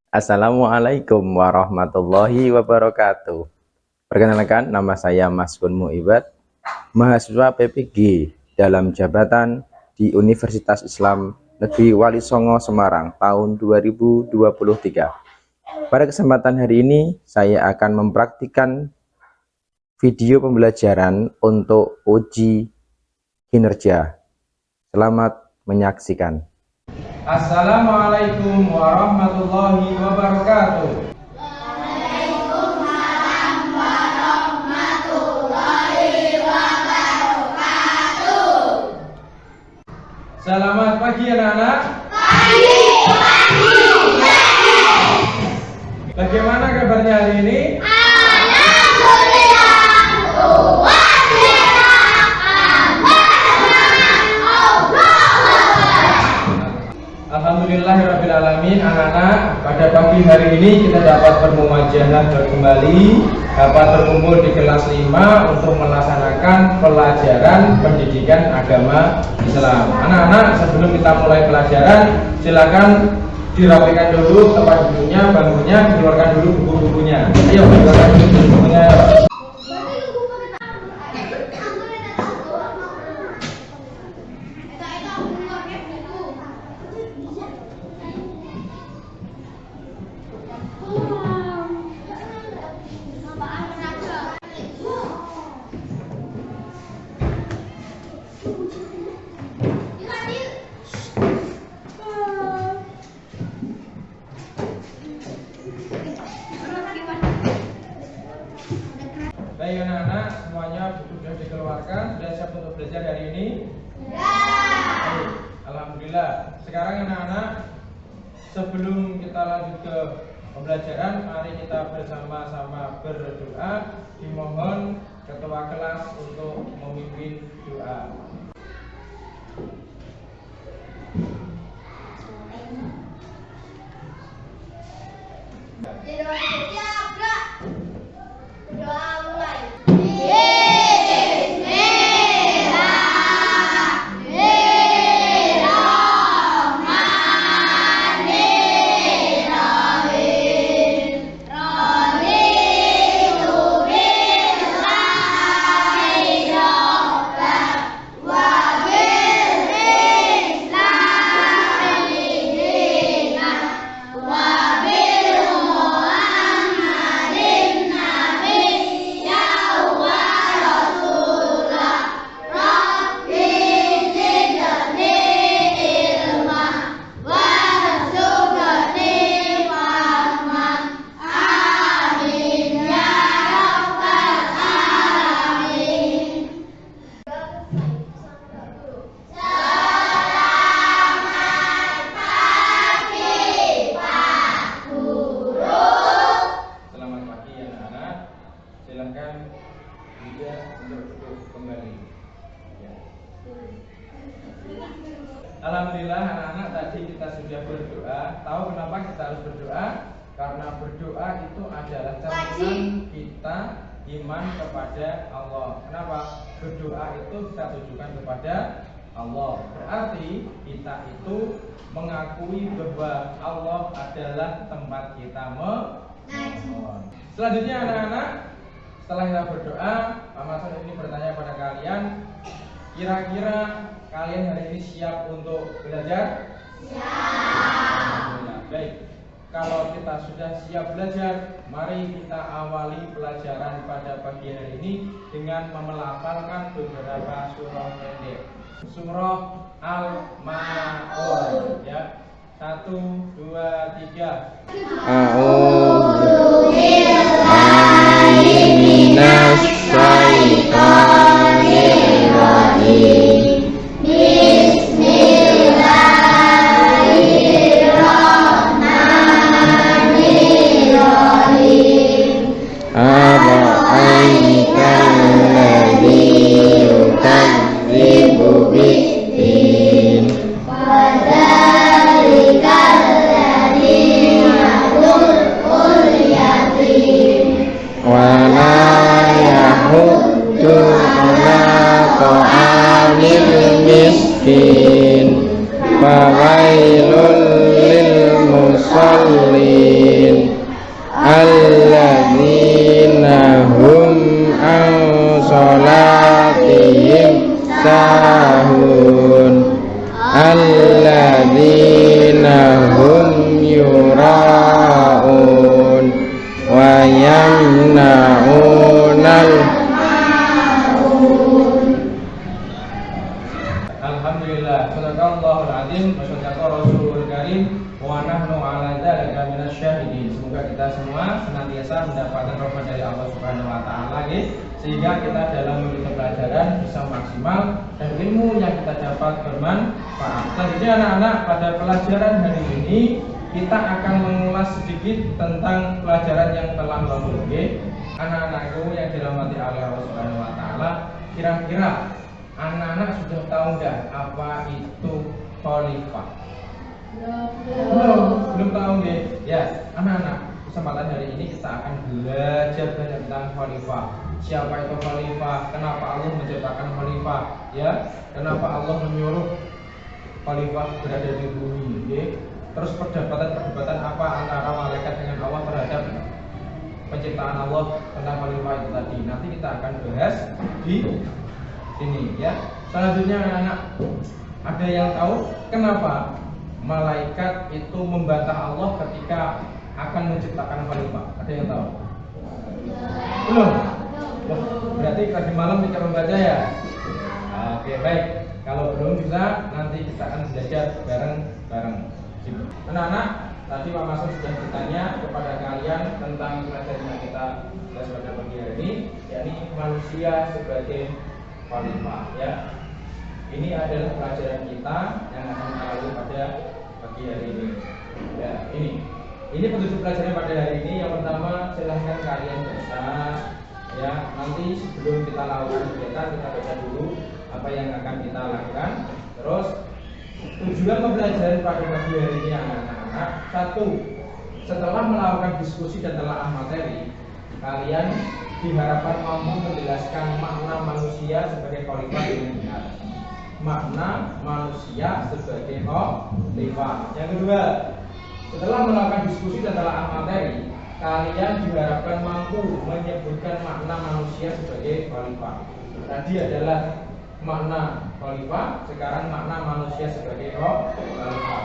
Assalamualaikum warahmatullahi wabarakatuh. Perkenalkan, nama saya Mas Gun Muibad, mahasiswa PPG dalam jabatan di Universitas Islam Negeri Wali Songo Semarang tahun 2023. Pada kesempatan hari ini, saya akan mempraktikkan video pembelajaran untuk uji kinerja. Selamat menyaksikan. Assalamualaikum warahmatullahi wabarakatuh. Waalaikumsalam warahmatullahi wabarakatuh. Selamat pagi anak-anak. Pagi. Bagaimana kabarnya hari ini? Alhamdulillah. Alhamdulillahirrabbilalamin. Anak-anak, pada pagi hari ini kita dapat bermuajahah kembali, dapat berkumpul di kelas 5 untuk melaksanakan pelajaran pendidikan agama Islam. Anak-anak, sebelum kita mulai pelajaran, silakan dirapikan dulu tempat duduknya, bangkunya, keluarkan dulu buku-bukunya. Ayo, keluarkan dulu buku-bukunya. Baik anak-anak, semuanya sudah dikeluarkan, sudah siap untuk belajar hari ini? Ya. Baik, alhamdulillah. Sekarang anak-anak, sebelum kita lanjut ke pembelajaran, mari kita bersama-sama berdoa. Dimohon ketua kelas untuk memimpin doa. Doa mulai. Silakan juga untuk duduk kembali. Ya. Alhamdulillah anak-anak, tadi kita sudah berdoa. Tahu kenapa kita harus berdoa? Karena berdoa itu adalah cerminan kita iman kepada Allah. Kenapa? Berdoa itu kita tujukan kepada Allah. Berarti kita itu mengakui bahwa Allah adalah tempat kita memohon. Selanjutnya anak-anak, setelah kita berdoa, Pak Mason ini bertanya pada kalian, kira-kira kalian hari ini siap untuk belajar? Siap. Baik, kalau kita sudah siap belajar, mari kita awali pelajaran pada pagi hari ini dengan melafalkan beberapa surah pendek. Surah Al-Ma'un, ya. 1, 2, 3. Fawailul lil shallin alladzina hum an sholatihim sahun alladzina hum yura'un wa yamna'unal. Alhamdulillah, sadaqallahul azim wa sadaqa rasulul karim wa nahnu ala dzalika minasyahidin. Semoga kita semua senantiasa mendapatkan rahmat dari Allah Subhanahu wa taala sehingga kita dalam mengikuti pelajaran bisa maksimal dan ilmu yang kita dapat bermanfaat. Selanjutnya anak-anak, pada pelajaran hari ini kita akan mengulas sedikit tentang pelajaran yang telah lalu. Anak-anakku yang dirahmati oleh Allah Subhanahu wa taala, kira-kira anak-anak sudah tahu nggak apa itu khalifah? Belum tahu nggih? Ya, anak-anak, kesempatan hari ini kita akan belajar banyak tentang khalifah. Siapa itu khalifah? Kenapa Allah menciptakan khalifah? Ya, kenapa Allah menyuruh khalifah berada di bumi? Okay? Terus perdebatan apa antara malaikat dengan Allah terhadap penciptaan Allah tentang khalifah itu tadi. Nanti kita akan bahas di sini ya. Selanjutnya anak-anak, ada yang tahu kenapa malaikat itu membantah Allah ketika akan menciptakan khalifah? Ada yang tahu? Belum? Wah, berarti tadi malam kita membaca ya? Oke, baik. Kalau belum bisa, nanti kita akan belajar bareng-bareng. Anak-anak, tadi Pak Masud sudah bertanya kepada kalian tentang pelajaran yang kita bahas pada pagi hari ini, yakni manusia sebagai khalifah ya. Ini adalah pelajaran kita yang akan kita lalui pada pagi hari ini. Ya, ini petunjuk pelajaran pada hari ini. Yang pertama, silahkan kalian baca ya. Nanti sebelum kita lakukan kegiatan, kita baca dulu apa yang akan kita lakukan. Terus tujuan pembelajaran pada pagi hari ini anak-anak, satu, setelah melakukan diskusi dan telaah materi, kalian diharapkan mampu menjelaskan makna manusia sebagai khalifah dengan benar. Makna manusia sebagai khalifah. Yang kedua, setelah melakukan diskusi dan telaah materi, kalian diharapkan mampu menyebutkan makna manusia sebagai khalifah. Tadi adalah makna khalifah, sekarang makna manusia sebagai khalifah.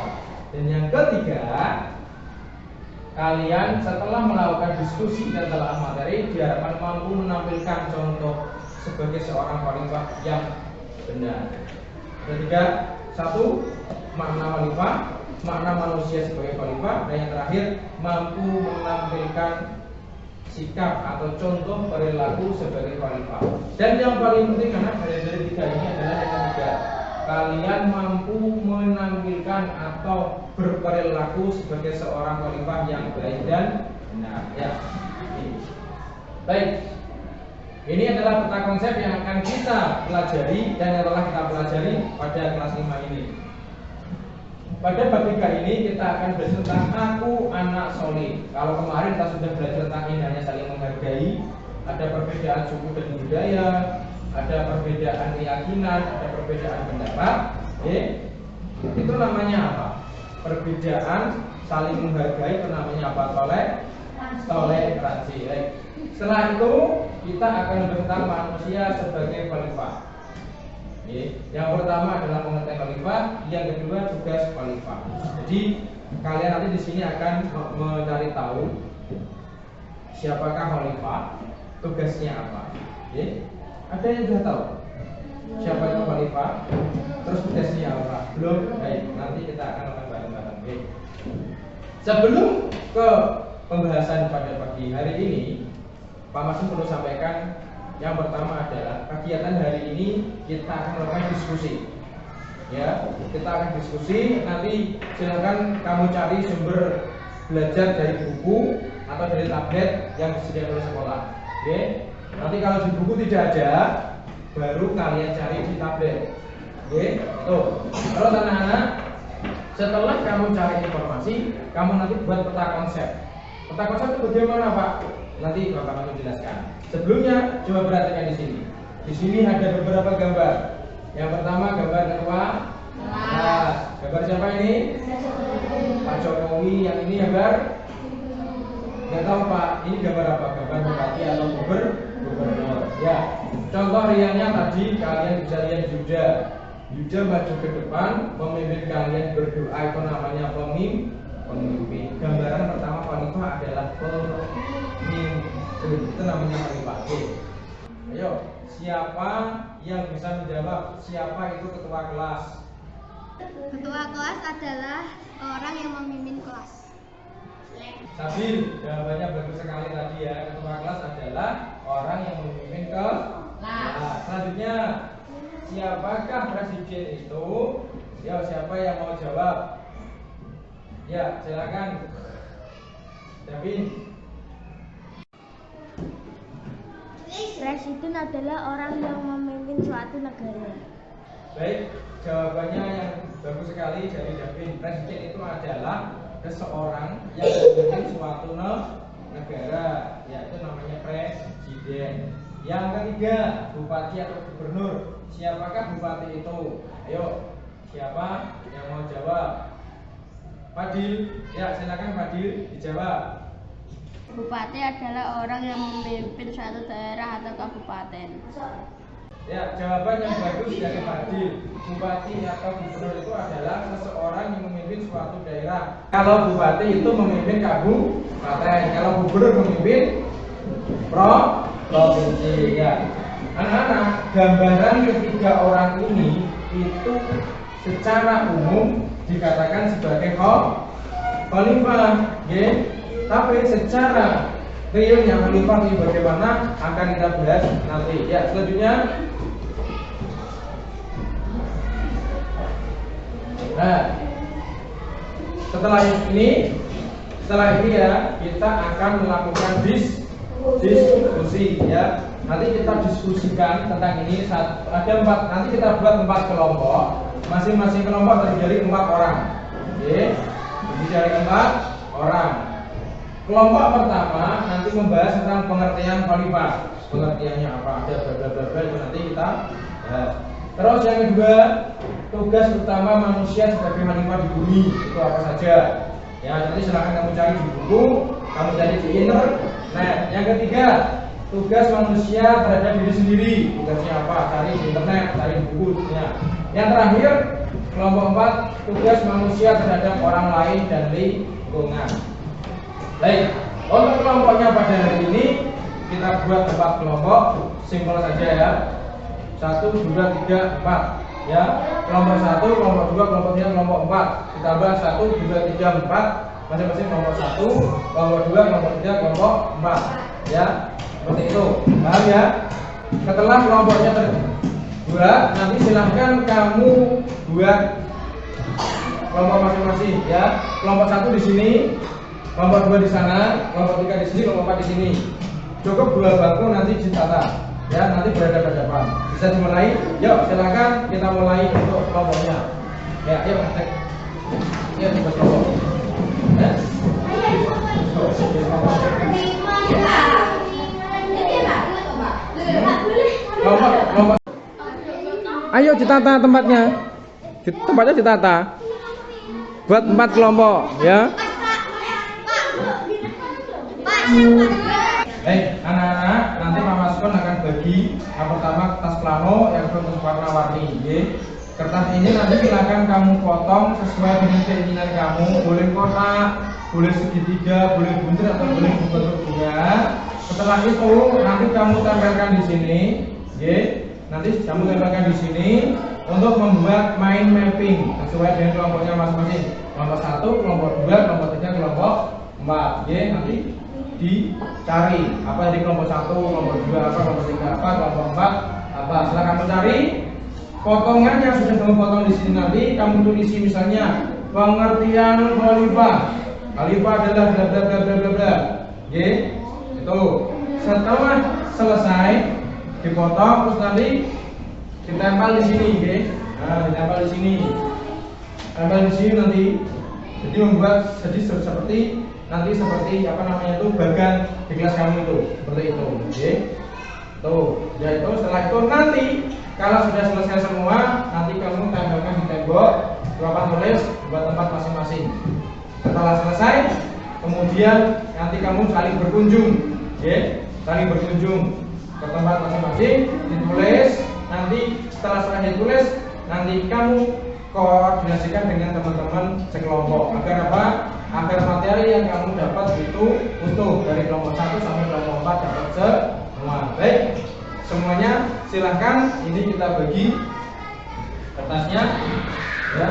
Dan yang ketiga, kalian setelah melakukan diskusi dan telaah materi diharapkan mampu menampilkan contoh sebagai seorang khalifah yang benar. Ketiga, satu, makna khalifah, makna manusia sebagai khalifah, dan yang terakhir mampu menampilkan sikap atau contoh perilaku sebagai khalifah. Dan yang paling penting anak dari tiga ini adalah yang ketiga, kalian mampu menampilkan atau berperilaku sebagai seorang khalifah yang baik dan benar ya. Baik, ini adalah peta konsep yang akan kita pelajari dan yang telah kita pelajari pada kelas 5 ini. Pada bab 3 ini kita akan belajar tentang aku anak soleh. Kalau kemarin kita sudah belajar tentang indahnya saling menghargai, ada perbedaan suku dan budaya, ada perbedaan keyakinan, ada perbedaan pendapat. Itu namanya apa? Perbedaan saling menghargai itu namanya apa? Toleransi. Setelah itu kita akan tentang manusia sebagai khalifah. Yang pertama adalah pengertian khalifah, yang kedua tugas khalifah. Jadi kalian nanti di sini akan mencari tahu siapakah khalifah, tugasnya apa. Ada yang sudah tahu siapa itu khalifah, terus tugasnya apa? Belum? Baik, nanti kita akan lakukan bareng-bareng. Sebelum ke pembahasan pada pagi hari ini, Pak Masud perlu sampaikan. Yang pertama adalah kegiatan hari ini kita akan melakukan diskusi. Ya, kita akan diskusi. Nanti silakan kamu cari sumber belajar dari buku atau dari tablet yang disediakan oleh sekolah. Oke. Nanti kalau di buku tidak ada, baru kalian cari di tablet. Oke. Tuh. Terus anak-anak, setelah kamu cari informasi, kamu nanti buat peta konsep. Peta konsep itu bagaimana, Pak? Nanti Bapak akan menjelaskan. Sebelumnya coba perhatikan di sini. Di sini ada beberapa gambar. Yang pertama gambar ketua kelas. Gambar siapa ini? Pak Jokowi, yang ini gambar nggak tahu Pak, ini gambar apa? Gambar bupati atau gubernur. Ya, contoh riangnya tadi kalian bisa lihat Yuda. Yuda maju ke depan, pemimpin kalian berdoa, itu namanya pemimpin. Gambaran pertama khalifah adalah pemimpin, itu namanya khalifah. Oke. Ayo, siapa yang bisa menjawab siapa itu ketua kelas? Ketua kelas adalah orang yang memimpin kelas. Sabil, jawabannya bagus sekali tadi ya. Ketua kelas adalah orang yang memimpin kelas. Nah, selanjutnya, siapakah presiden itu? Ya, siapa yang mau jawab? Ya, silakan. Davin. Presiden adalah orang yang memimpin suatu negara. Baik, jawabannya yang bagus sekali dari Davin. Presiden itu adalah seseorang yang memimpin suatu negara, yaitu namanya presiden. Yang ketiga, bupati atau gubernur. Siapakah bupati itu? Ayo, siapa yang mau jawab? Fadil, ya silakan Fadil dijawab. Bupati adalah orang yang memimpin suatu daerah atau kabupaten. Ya, jawaban yang bagus dari Fadil. Bupati atau gubernur itu adalah seseorang yang memimpin suatu daerah. Kalau bupati itu memimpin kabupaten, kalau gubernur memimpin provinsi. Ya, anak-anak, gambaran ketiga orang ini itu secara umum dikatakan sebagai khalifah, ya. Tapi secara realnya khalifah ini bagaimana akan kita bahas nanti. Ya, selanjutnya. Nah, setelah ini ya kita akan melakukan diskusi ya. Nanti kita diskusikan tentang ini. Ada 4, nanti kita buat 4 kelompok. Masing-masing kelompok terdiri dari 4 orang. Oke, terdiri dari 4 orang. Kelompok pertama nanti membahas tentang pengertian khalifah. Pengertiannya apa? Ada bla bla bla itu nanti kita bahas. Terus yang kedua, tugas utama manusia sebagai khalifah di bumi itu apa saja? Ya, nanti silahkan kamu cari di buku, kamu cari di internet. Yang ketiga, tugas manusia terhadap diri sendiri. Tugasnya apa? Cari di internet, cari di buku. Yang terakhir, kelompok 4, tugas manusia terhadap orang lain dan lingkungan. Baik, untuk kelompoknya pada hari ini kita buat 4 kelompok, simpel saja ya. 1, 2, 3, 4. Ya, kelompok 1, kelompok 2, kelompok 3, kelompok 4. Kita bahas 1, 2, 3, 4. Masing-masing kelompok 1, kelompok 2, kelompok 3, kelompok 4. Ya, seperti itu. Paham ya? Setelah kelompoknya terbuat, nanti silahkan kamu buat kelompok masing-masing ya. Kelompok 1 di sini, kelompok 2 di sana, kelompok 3 di sini, kelompok 4 di sini. Cukup 2 bangku nanti ditata. Ya, nanti berhadapan-hadapan. Bisa dimulai? Yuk, silakan kita mulai untuk kelompoknya. Ya, ayo cek. Ya, buat kelompok. Ya. Kelompok. Ayo ditata tempatnya. Tempatnya ditata. Buat 4 kelompok, ya. Anak-anak, nanti Pak Maskon akan bagi yang pertama kertas plano, yang kedua warna-warni. Kertas ini nanti silakan kamu potong sesuai dengan keinginan kamu. Boleh kotak, boleh segitiga, boleh bunder atau boleh bentuk bunga. Setelah itu nanti kamu tempelkan di sini, nanti kamu tempelkan di sini untuk membuat mind mapping sesuai dengan kelompoknya masing-masing. Kelompok 1, kelompok 2, kelompok 3, kelompok 4. Nanti dicari apa di kelompok 1, kelompok 2 apa, kelompok 3 apa, kelompok 4 apa. Setelah kamu cari potongan yang sudah kamu potong di sini, nanti kamu tulisi misalnya pengertian khalifah. Khalifah adalah bla bla bla bla bla bla. Itu. Setelah selesai dipotong, terus nanti ditempel di sini, Nah, ditempel di sini. Tempel di sini nanti. Jadi membuat seperti nanti seperti apa namanya itu bagan di kelas kamu itu, seperti itu. Tuh, ya itu. Setelah itu nanti kalau sudah selesai semua, nanti kamu tempelkan di tembok papan tulis buat tempat masing-masing. Setelah selesai, kemudian nanti kamu saling berkunjung, ya, saling berkunjung ke tempat masing-masing, ditulis. Nanti setelah selesai ditulis, nanti kamu koordinasikan dengan teman-teman sekelompok agar apa? Agar materi yang kamu dapat itu utuh dari kelompok 1 sampai kelompok 4 dapat semua. Baik, semuanya silahkan. Ini kita bagi kertasnya, ya.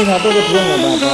satu kedua nggak apa-apa.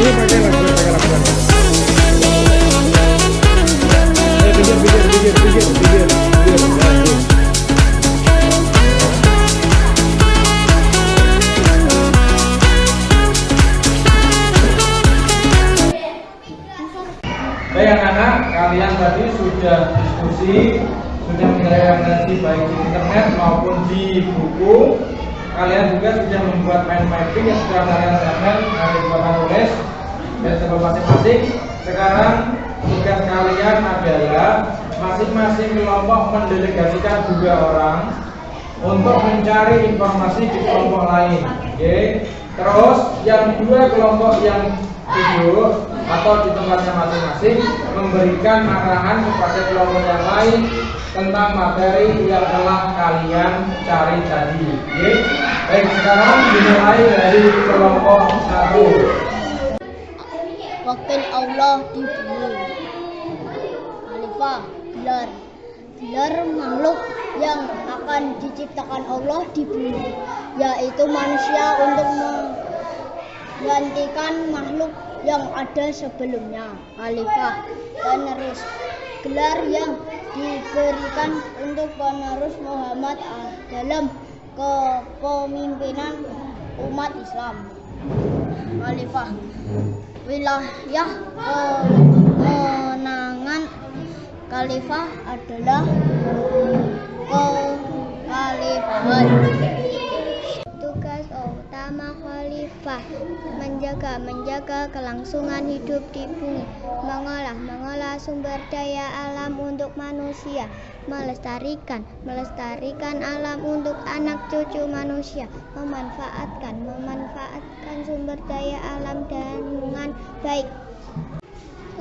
Ini pakai lakukan. Pikir. Baik anak-anak, kalian tadi sudah diskusi, sudah mereferensi baik di internet maupun di buku. Kalian juga sudah membuat mind mapping yang sudah kalian siapkan dari papan tulis dan tebal masing-masing. Sekarang tugas kalian adalah masing-masing kelompok mendelegasikan 2 orang untuk mencari informasi di kelompok lain. Oke. Terus yang 2 kelompok yang duduk atau di tempatnya masing-masing memberikan arahan kepada kelompok yang lain tentang materi yang telah kalian cari tadi. Oke. Baik, sekarang dimulai dari kelompok 1. Wakil Allah di bumi. Khalifah, gelar makhluk yang akan diciptakan Allah di bumi, yaitu manusia untuk menggantikan makhluk yang ada sebelumnya. Khalifah, penerus, gelar yang diberikan untuk penerus Muhammad dalam kepemimpinan umat Islam. Khalifah, wilayah kewenangan khalifah adalah kekhalifahan. Tugas utama khalifah menjaga kelangsungan hidup di bumi, mengolah sumber daya alam untuk manusia, melestarikan alam untuk anak cucu manusia, memanfaatkan sumber daya alam dengan baik.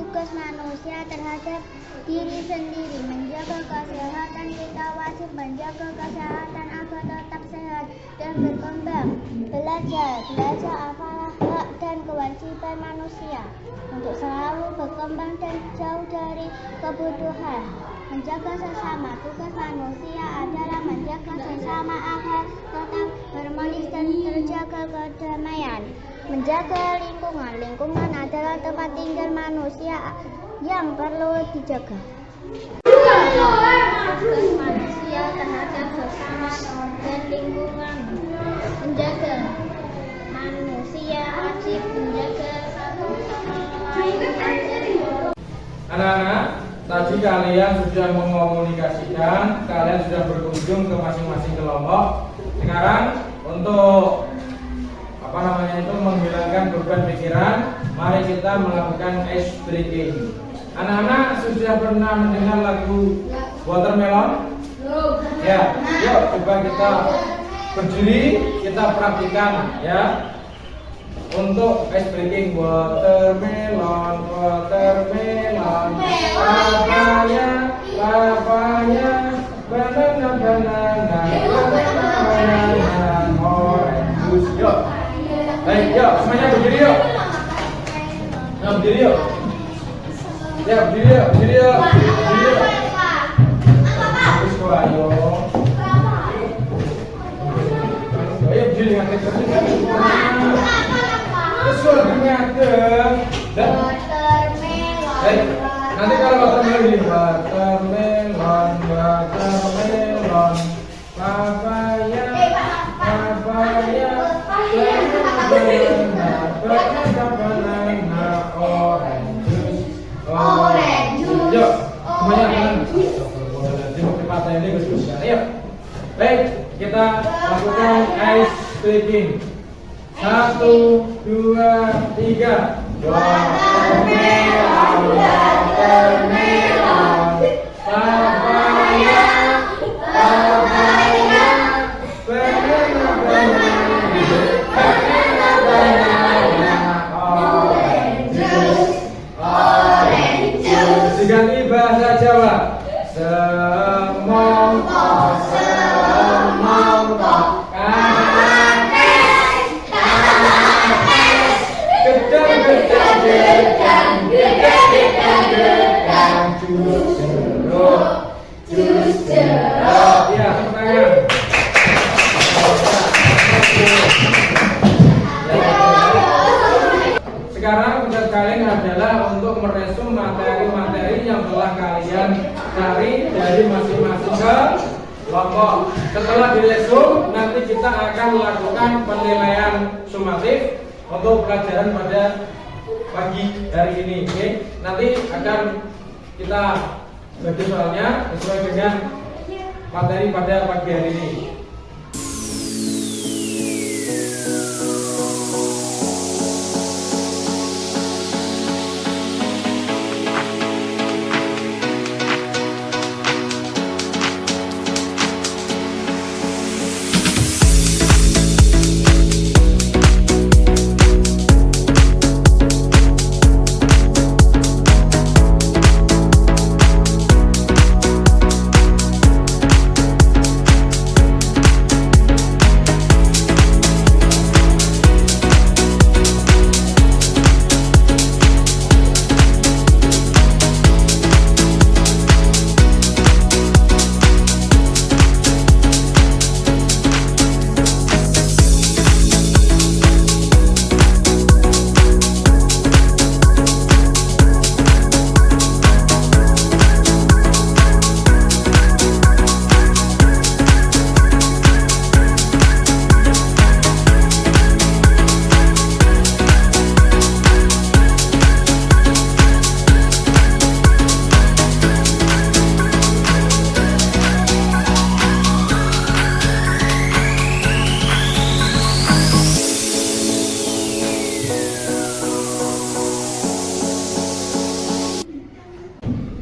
Tugas manusia terhadap diri sendiri, menjaga kesehatan. Kita wajib menjaga kesehatan agar tetap sehat dan berkembang. Belajar apalah hak dan kewajiban manusia untuk selalu berkembang dan jauh dari kebutuhan. Menjaga sesama, tugas manusia adalah menjaga sesama agar tetap harmonis dan terjaga kedamaian. Menjaga lingkungan adalah tempat tinggal manusia yang perlu dijaga. Tugas manusia terhadap sesama dan lingkungan. Menjaga manusia wajib menjaga satu sama lain. Anak-anak, tadi kalian sudah mengomunikasikan, kalian sudah berkunjung ke masing-masing kelompok. Sekarang untuk menghilangkan beban pikiran, mari kita melakukan ice breaking. Anak-anak sudah pernah mendengar lagu Watermelon? Ya, yuk coba kita berdiri, kita praktikan ya. Untuk ice breaking, watermelon, papaya, banana, orange juice. Yuk. Baik, yuk, semuanya berdiri yuk. Berdiri yuk. Ya, berdiri yuk. Terus ayo. Ayo berdiri ngadeg. Terus ngadeg. Baik, nanti kalau watermelon ini watermelon, papaya, banana, orange juice. Yuk, semuanya tenang. Cepat ini bersih. Ayo. Baik, kita lakukan ice breaking. 1, 2, 3. Watermelon, papaya, diganti bahasa Jawa. Semongko, gedang, jus jeruk. Ya, tepuk tangan. Sekarang tugas kalian adalah untuk meresum materi-materi yang telah kalian cari dari masing-masing kelompok. Setelah diresum, nanti kita akan melakukan penilaian sumatif untuk pelajaran pada pagi hari ini. Oke? Nanti akan kita bagi soalnya sesuai dengan materi pada pagi hari ini.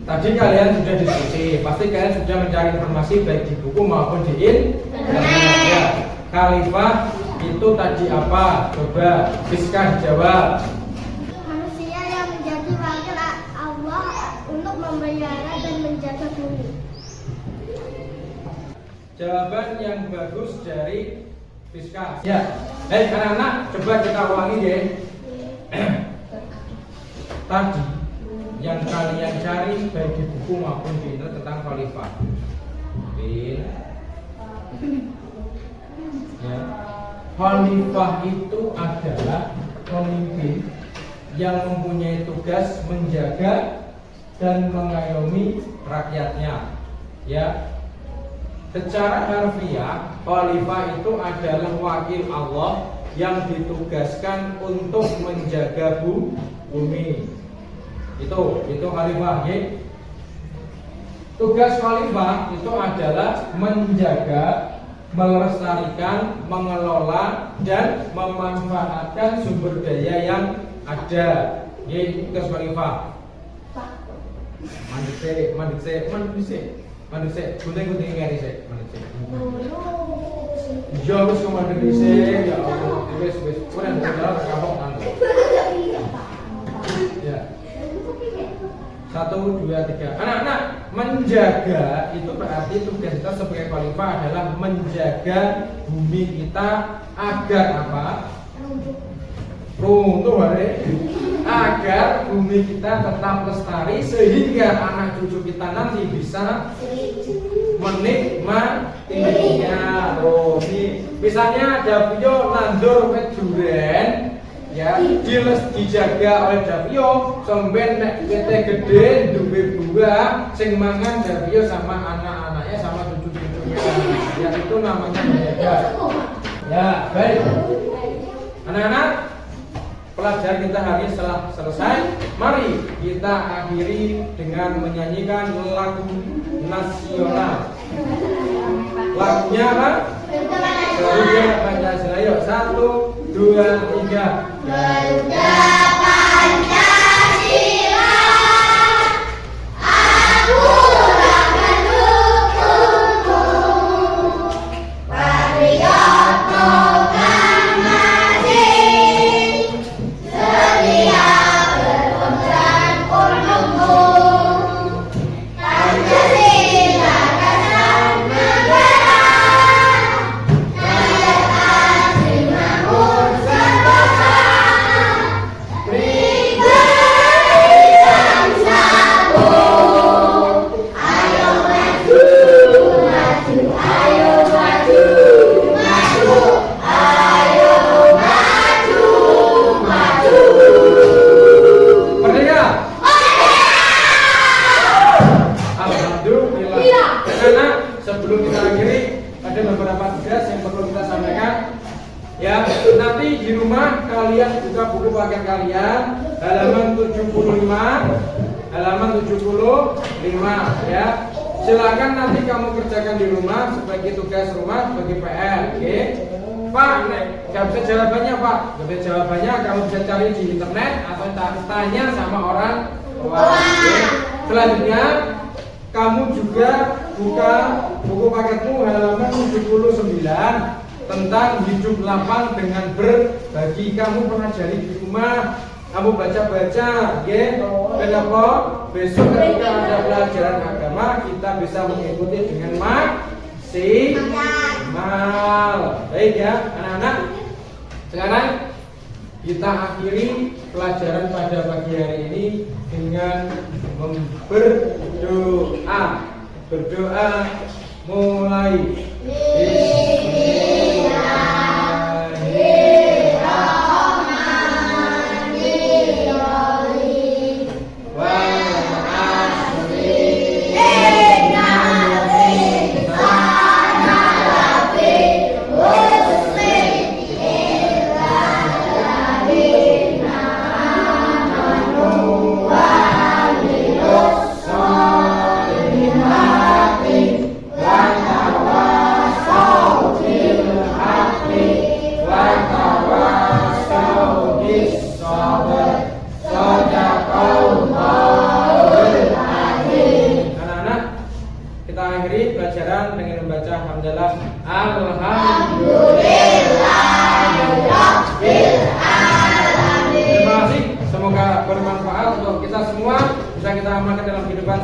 Tadi kalian sudah diskusi, pasti kalian sudah mencari informasi baik di buku maupun di internet. Ya. Khalifah itu tadi apa? Coba Fiska dijawab. Manusia yang menjadi wakil Allah untuk memelihara dan menjaga bumi. Jawaban yang bagus dari Fiska. Ya, anak-anak, coba kita ulangi ya. Tadi yang kalian cari baik di buku maupun di internet tentang khalifah. Ya. Khalifah itu adalah pemimpin yang mempunyai tugas menjaga dan mengayomi rakyatnya. Ya. Secara harfiah, khalifah itu adalah wakil Allah yang ditugaskan untuk menjaga bumi. Itu khalifah, ya. Tugas khalifah itu adalah menjaga, melestarikan, mengelola dan memanfaatkan sumber daya yang ada. Ya, tugas khalifah. Mandek, gunting ngari sik, mandek. Ya wis mandek sik, ya Allah. Wis, ora ndang kapok nang. Ya. 1, 2, 3. Anak-anak, menjaga itu berarti tugas kita sebagai khalifah adalah menjaga bumi kita agar apa? Runtuh agar bumi kita tetap lestari sehingga anak cucu kita nanti bisa menikmatinya. Misalnya Davio nandur duren, ya, dijaga oleh Davio sampai nek gede duwe buah sing mangan Davio sama anak-anaknya sama cucu-cucunya. Ya itu namanya menjaga. Ya, baik. Anak-anak, pelajaran kita hari ini setelah selesai. Mari kita akhiri dengan menyanyikan lagu nasional. Lagunya apa? Garuda Pancasila. Yuk, 1, 2, 3. Garuda Pancasila, aku mendukungmu. Patriot proklamasi, setia berkorban untukmu. Pancasila dasar negara, rakyat asing makmur sentosa. buku paket kalian halaman 75 ya. Silakan nanti kamu kerjakan di rumah sebagai tugas rumah, sebagai PR. Oke. Pak, nggak bisa jawabannya Pak. Nggak bisa jawabannya kamu bisa cari di internet atau tanya sama orang tua. Oke. Selanjutnya kamu juga buka buku paketmu halaman 79 tentang hidup lapang dengan berbagi. Kamu pelajari di rumah, kamu baca-baca, oke? Kenapa? Besok ketika ada pelajaran agama kita bisa mengikuti dengan maksimal. Baik ya, anak-anak. Sekarang kita akhiri pelajaran pada pagi hari ini dengan berdoa. Berdoa mulai.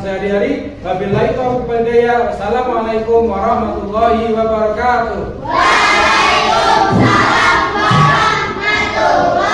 Sehari-hari. Wabillahi taufiq wal hidayah. Wassalamualaikum warahmatullahi wabarakatuh. Waalaikumsalam warahmatullahi